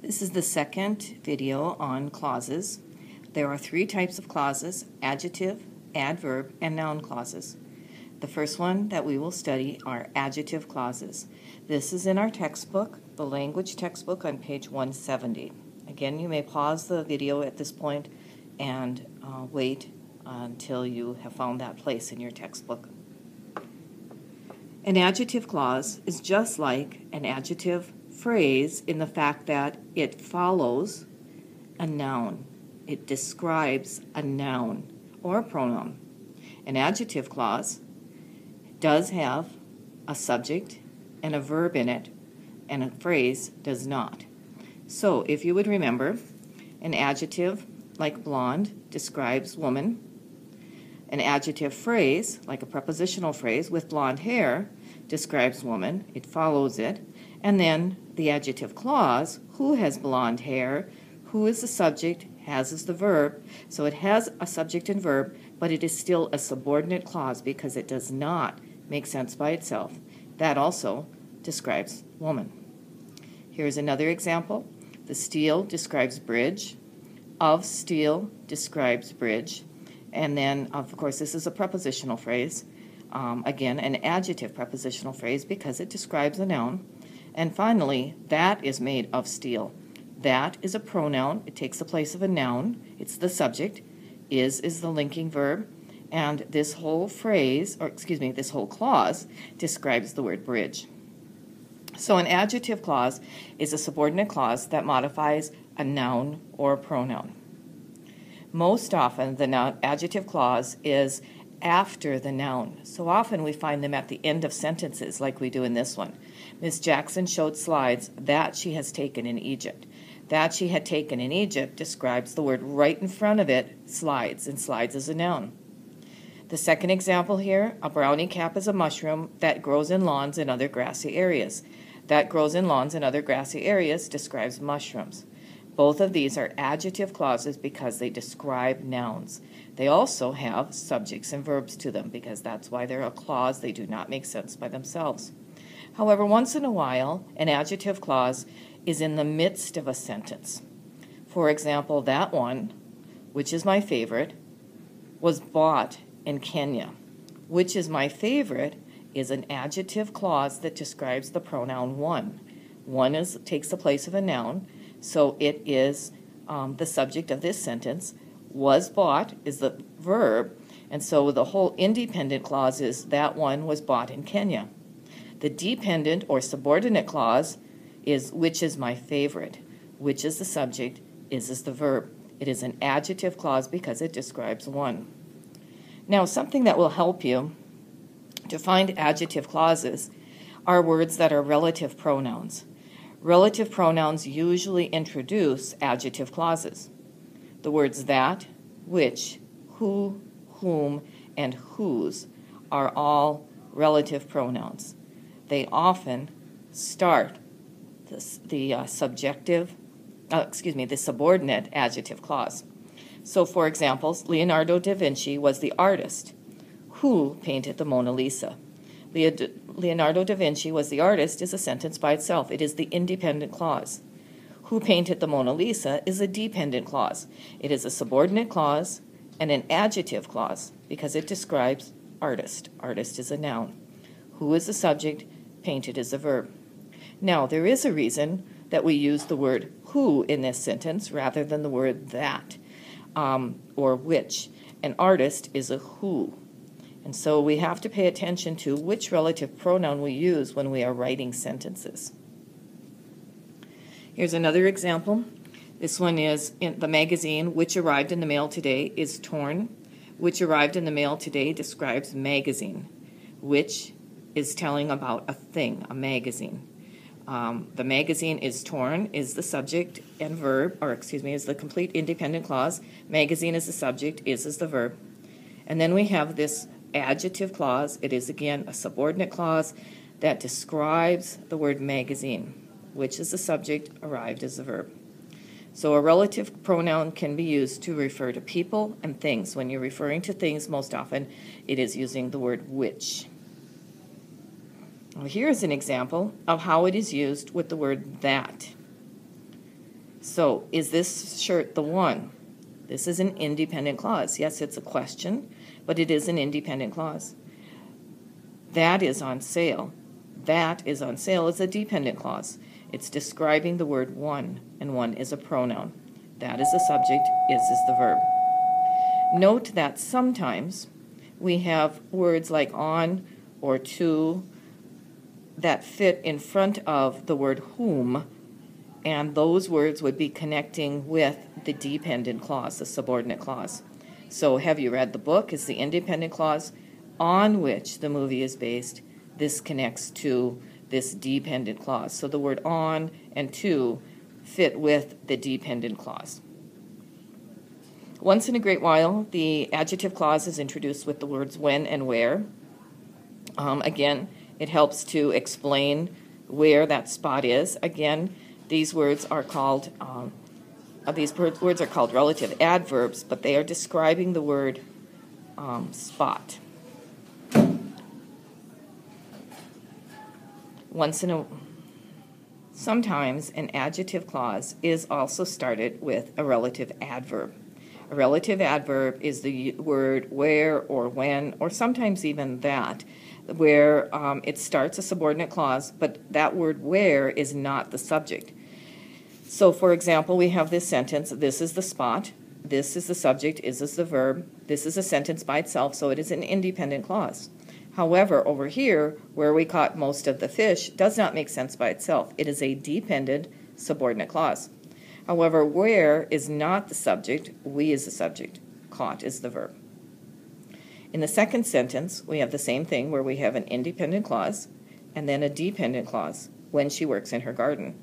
This is the second video on clauses. There are three types of clauses: adjective, adverb, and noun clauses. The first one that we will study are adjective clauses. This is in our textbook, the language textbook, on page 170. Again, you may pause the video at this point and wait until you have found that place in your textbook. An adjective clause is just like an adjective phrase in the fact that it follows a noun. It describes a noun or a pronoun. An adjective clause does have a subject and a verb in it, and a phrase does not. So if you would remember, an adjective like blonde describes woman. An adjective phrase, like a prepositional phrase, with blonde hair describes woman. It follows it. And then the adjective clause, who has blonde hair, who is the subject, has is the verb. So it has a subject and verb, but it is still a subordinate clause because it does not make sense by itself. That also describes woman. Here's another example. The steel describes bridge. Of steel describes bridge. And then, of course, this is a prepositional phrase. Again, an adjective prepositional phrase because it describes a noun. And finally, that is made of steel. That is a pronoun. It takes the place of a noun. It's the subject. Is the linking verb. And this whole phrase, this whole clause describes the word bridge. So an adjective clause is a subordinate clause that modifies a noun or a pronoun. Most often, the adjective clause is after the noun. So often we find them at the end of sentences like we do in this one. Ms. Jackson showed slides that she has taken in Egypt. That she had taken in Egypt describes the word right in front of it, slides, and slides is a noun. The second example here, a brownie cap is a mushroom that grows in lawns and other grassy areas. That grows in lawns and other grassy areas describes mushrooms. Both of these are adjective clauses because they describe nouns. They also have subjects and verbs to them because that's why they're a clause. They do not make sense by themselves. However, once in a while, an adjective clause is in the midst of a sentence. For example, that one, which is my favorite, was bought in Kenya. Which is my favorite is an adjective clause that describes the pronoun one. One takes the place of a noun. So it is the subject of this sentence. Was bought is the verb, and so the whole independent clause is that one was bought in Kenya. The dependent or subordinate clause is which is my favorite. Which is the subject, is the verb. It is an adjective clause because it describes one. Now, something that will help you to find adjective clauses are words that are relative pronouns. Relative pronouns usually introduce adjective clauses. The words that, which, who, whom, and whose are all relative pronouns. They often start the subordinate adjective clause. So, for example, Leonardo da Vinci was the artist who painted the Mona Lisa. Leonardo da Vinci was the artist is a sentence by itself. It is the independent clause. Who painted the Mona Lisa is a dependent clause. It is a subordinate clause and an adjective clause because it describes artist. Artist is a noun. Who is the subject? Painted is a verb. Now, there is a reason that we use the word who in this sentence rather than the word that or which. An artist is a who. And so we have to pay attention to which relative pronoun we use when we are writing sentences. Here's another example. This one is in the magazine, which arrived in the mail today, is torn. Which arrived in the mail today describes magazine. Which is telling about a thing, a magazine. The magazine is torn is the subject and verb, is the complete independent clause. Magazine is the subject, is the verb. And then we have this adjective clause. It is, again, a subordinate clause that describes the word magazine, which is the subject, arrived is the verb. So a relative pronoun can be used to refer to people and things. When you're referring to things, most often it is using the word which. Well, here's an example of how it is used with the word that. So, is this shirt the one? This is an independent clause. Yes, it's a question, but it is an independent clause. That is on sale. That is on sale is a dependent clause. It's describing the word one, and one is a pronoun. That is the subject, is the verb. Note that sometimes we have words like on or to that fit in front of the word whom, and those words would be connecting with the dependent clause, the subordinate clause. So, have you read the book is the independent clause on which the movie is based. This connects to this dependent clause. So the word on and to fit with the dependent clause. Once in a great while, the adjective clause is introduced with the words when and where. Again, it helps to explain where that spot is. Again, these words are called relative adverbs, but they are describing the word spot. Sometimes an adjective clause is also started with a relative adverb. A relative adverb is the word where or when, or sometimes even that, where it starts a subordinate clause, but that word where is not the subject. So, for example, we have this sentence, this is the spot, this is the subject, is the verb, this is a sentence by itself, so it is an independent clause. However, over here, where we caught most of the fish, does not make sense by itself. It is a dependent subordinate clause. However, where is not the subject, we is the subject, caught is the verb. In the second sentence, we have the same thing where we have an independent clause and then a dependent clause, when she works in her garden.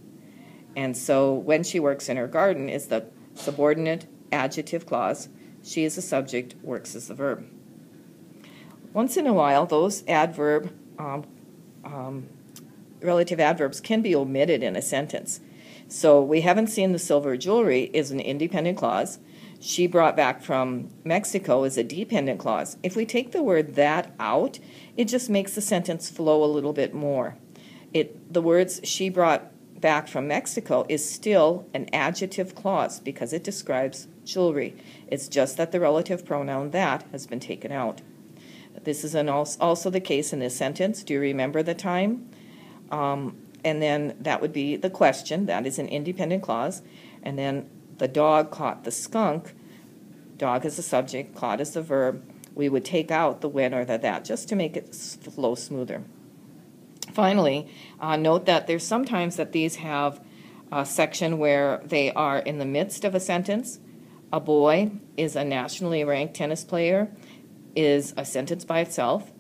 And so when she works in her garden is the subordinate adjective clause. She is the subject, works as the verb. Once in a while, those relative adverbs can be omitted in a sentence. So we haven't seen the silver jewelry is an independent clause. She brought back from Mexico is a dependent clause. If we take the word that out, it just makes the sentence flow a little bit more. The words she brought back from Mexico is still an adjective clause because it describes jewelry. It's just that the relative pronoun that has been taken out. This is also the case in this sentence. Do you remember the time? And then that would be the question. That is an independent clause. And then the dog caught the skunk. Dog is the subject, caught is the verb. We would take out the when or the that just to make it flow smoother. Finally, note that there's sometimes that these have a section where they are in the midst of a sentence. A boy is a nationally ranked tennis player is a sentence by itself.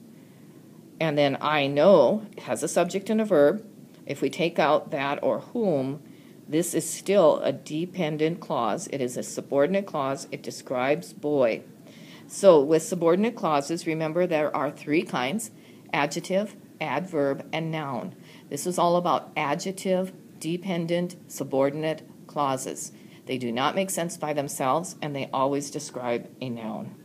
And then I know has a subject and a verb. If we take out that or whom, this is still a dependent clause. It is a subordinate clause. It describes boy. So with subordinate clauses, remember there are three kinds: adjective, adverb, and noun. This is all about adjective, dependent, subordinate clauses. They do not make sense by themselves, and they always describe a noun.